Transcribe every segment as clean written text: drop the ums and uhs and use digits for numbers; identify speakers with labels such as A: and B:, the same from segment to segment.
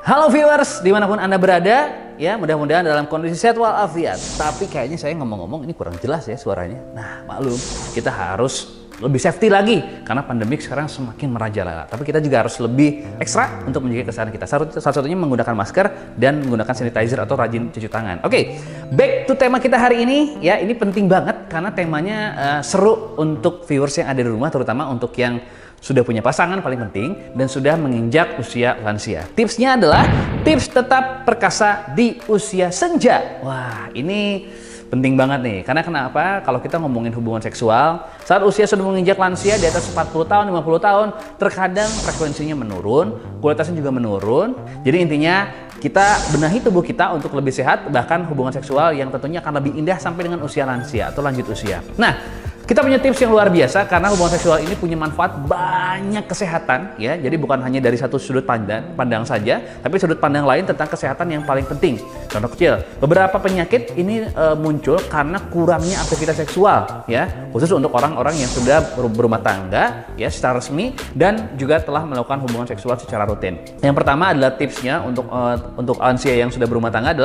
A: Halo viewers, dimanapun Anda berada, ya mudah-mudahan dalam kondisi sehat walafiat. Tapi kayaknya saya ngomong-ngomong ini kurang jelas ya suaranya. Nah maklum, kita harus lebih safety lagi karena pandemik sekarang semakin merajalela. Tapi kita juga harus lebih ekstra untuk menjaga kesehatan kita. Salah satunya menggunakan masker dan menggunakan sanitizer atau rajin cuci tangan. Oke, back to tema kita hari ini. Ya, ini penting banget karena temanya seru untuk viewers yang ada di rumah, terutama untuk yang sudah punya pasangan paling penting dan sudah menginjak usia lansia. Tipsnya adalah tips tetap perkasa di usia senja. Wah, ini penting banget nih. Karena kenapa? Kalau kita ngomongin hubungan seksual, saat usia sudah menginjak lansia di atas 40 tahun, 50 tahun, terkadang frekuensinya menurun, kualitasnya juga menurun. Jadi intinya kita benahi tubuh kita untuk lebih sehat, bahkan hubungan seksual yang tentunya akan lebih indah sampai dengan usia lansia atau lanjut usia. Nah, kita punya tips yang luar biasa karena hubungan seksual ini punya manfaat banyak kesehatan ya. Jadi bukan hanya dari satu sudut pandang saja, tapi sudut pandang lain tentang kesehatan yang paling penting. Contoh kecil, beberapa penyakit ini muncul karena kurangnya aktivitas seksual ya, khusus untuk orang-orang yang sudah berumah tangga ya secara resmi dan juga telah melakukan hubungan seksual secara rutin. Yang pertama adalah tipsnya untuk lansia yang sudah berumah tangga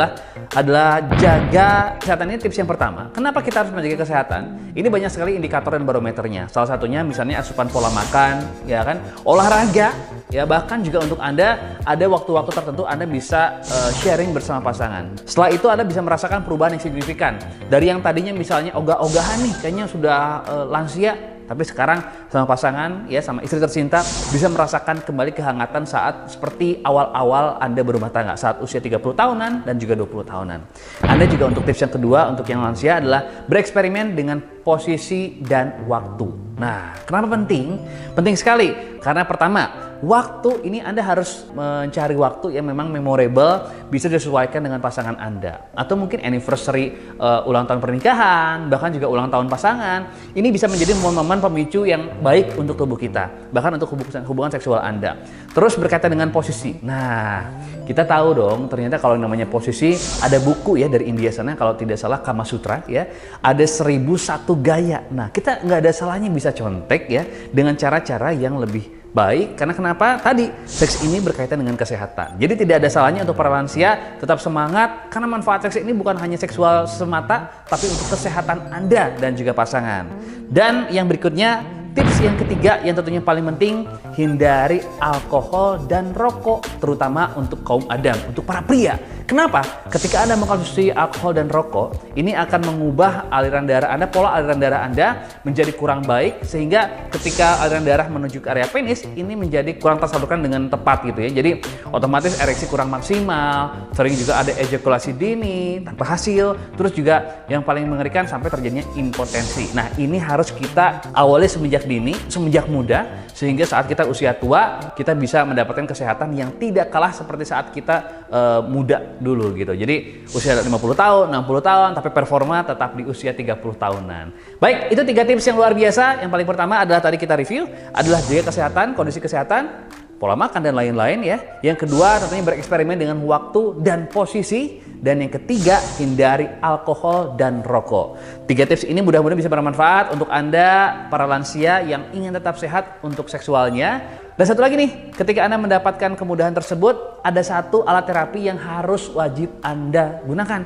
A: adalah jaga kesehatan. Ini tips yang pertama. Kenapa kita harus menjaga kesehatan? Ini banyak sekali indikator dan barometernya. Salah satunya misalnya asupan pola makan, ya kan, olahraga, ya bahkan juga untuk Anda ada waktu-waktu tertentu Anda bisa sharing bersama pasangan. Setelah itu Anda bisa merasakan perubahan yang signifikan. Dari yang tadinya misalnya ogah-ogahan nih, kayaknya sudah lansia, tapi sekarang sama pasangan, ya sama istri tercinta bisa merasakan kembali kehangatan saat seperti awal-awal Anda berumah tangga, saat usia 30 tahunan dan juga 20 tahunan. Anda juga untuk tips yang kedua untuk yang lansia adalah bereksperimen dengan posisi dan waktu. Nah, kenapa penting? Penting sekali karena pertama, waktu ini Anda harus mencari waktu yang memang memorable, bisa disesuaikan dengan pasangan Anda. Atau mungkin anniversary ulang tahun pernikahan, bahkan juga ulang tahun pasangan. Ini bisa menjadi momen-momen pemicu yang baik untuk tubuh kita, bahkan untuk hubungan seksual Anda. Terus berkaitan dengan posisi. Nah, kita tahu dong ternyata kalau namanya posisi, ada buku ya dari India sana, kalau tidak salah Kama Sutra ya, ada 1001 gaya. Nah, kita nggak ada salahnya bisa contek ya dengan cara-cara yang lebih baik. Karena kenapa? Tadi seks ini berkaitan dengan kesehatan. Jadi tidak ada salahnya untuk para lansia tetap semangat karena manfaat seks ini bukan hanya seksual semata, tapi untuk kesehatan Anda dan juga pasangan. Dan yang berikutnya, tips yang ketiga yang tentunya paling penting, hindari alkohol dan rokok, terutama untuk kaum Adam, untuk para pria. Kenapa? Ketika Anda mengkonsumsi alkohol dan rokok, ini akan mengubah aliran darah Anda, pola aliran darah Anda menjadi kurang baik, sehingga ketika aliran darah menuju ke area penis, ini menjadi kurang tersalurkan dengan tepat gitu ya. Jadi otomatis ereksi kurang maksimal, sering juga ada ejakulasi dini tanpa hasil, terus juga yang paling mengerikan sampai terjadinya impotensi. Nah, ini harus kita awali semenjak dini, semenjak muda, sehingga saat kita usia tua, kita bisa mendapatkan kesehatan yang tidak kalah seperti saat kita muda dulu gitu. Jadi usia 50 tahun, 60 tahun, tapi performa tetap di usia 30 tahunan. Baik, itu 3 tips yang luar biasa. Yang paling pertama adalah tadi kita review, adalah jaga kesehatan, kondisi kesehatan, pola makan dan lain-lain ya. Yang kedua tentunya bereksperimen dengan waktu dan posisi. Dan yang ketiga, hindari alkohol dan rokok. 3 tips ini mudah-mudahan bisa bermanfaat untuk Anda para lansia yang ingin tetap sehat untuk seksualnya. Dan satu lagi nih, ketika Anda mendapatkan kemudahan tersebut, ada satu alat terapi yang harus wajib Anda gunakan.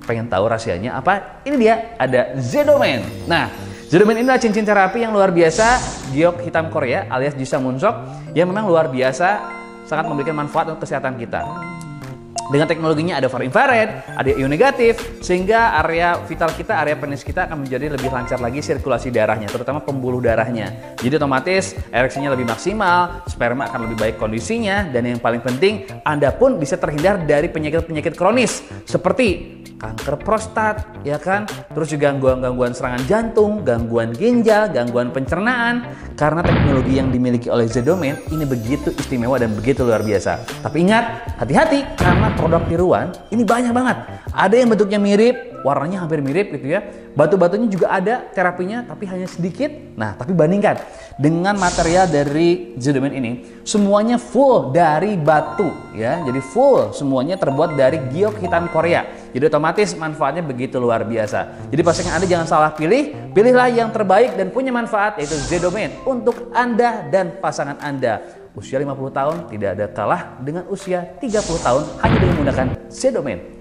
A: Pengen tahu rahasianya apa? Ini dia, ada Zedomen. Nah, Zedomen ini adalah cincin terapi yang luar biasa, giok hitam Korea alias Jisa Munsok, yang memang luar biasa, sangat memberikan manfaat untuk kesehatan kita. Dengan teknologinya ada far infrared, ada ion negatif, sehingga area vital kita, area penis kita akan menjadi lebih lancar lagi sirkulasi darahnya, terutama pembuluh darahnya. Jadi otomatis ereksinya lebih maksimal, sperma akan lebih baik kondisinya, dan yang paling penting Anda pun bisa terhindar dari penyakit-penyakit kronis seperti kanker prostat, ya kan? Terus juga gangguan serangan jantung, gangguan ginjal, gangguan pencernaan. Karena teknologi yang dimiliki oleh Zedomen ini begitu istimewa dan begitu luar biasa. Tapi ingat, hati-hati karena produk tiruan ini banyak banget. Ada yang bentuknya mirip, warnanya hampir mirip gitu ya. Batu-batunya juga ada terapinya tapi hanya sedikit. Nah, tapi bandingkan dengan material dari Zedomen ini, semuanya full dari batu ya. Jadi full semuanya terbuat dari giok hitam Korea. Jadi otomatis manfaatnya begitu luar biasa. Jadi pastikan Anda jangan salah pilih, pilihlah yang terbaik dan punya manfaat, yaitu Zedomen untuk Anda dan pasangan Anda. usia 50 tahun tidak ada kalah dengan usia 30 tahun hanya dengan menggunakan Z-Domain.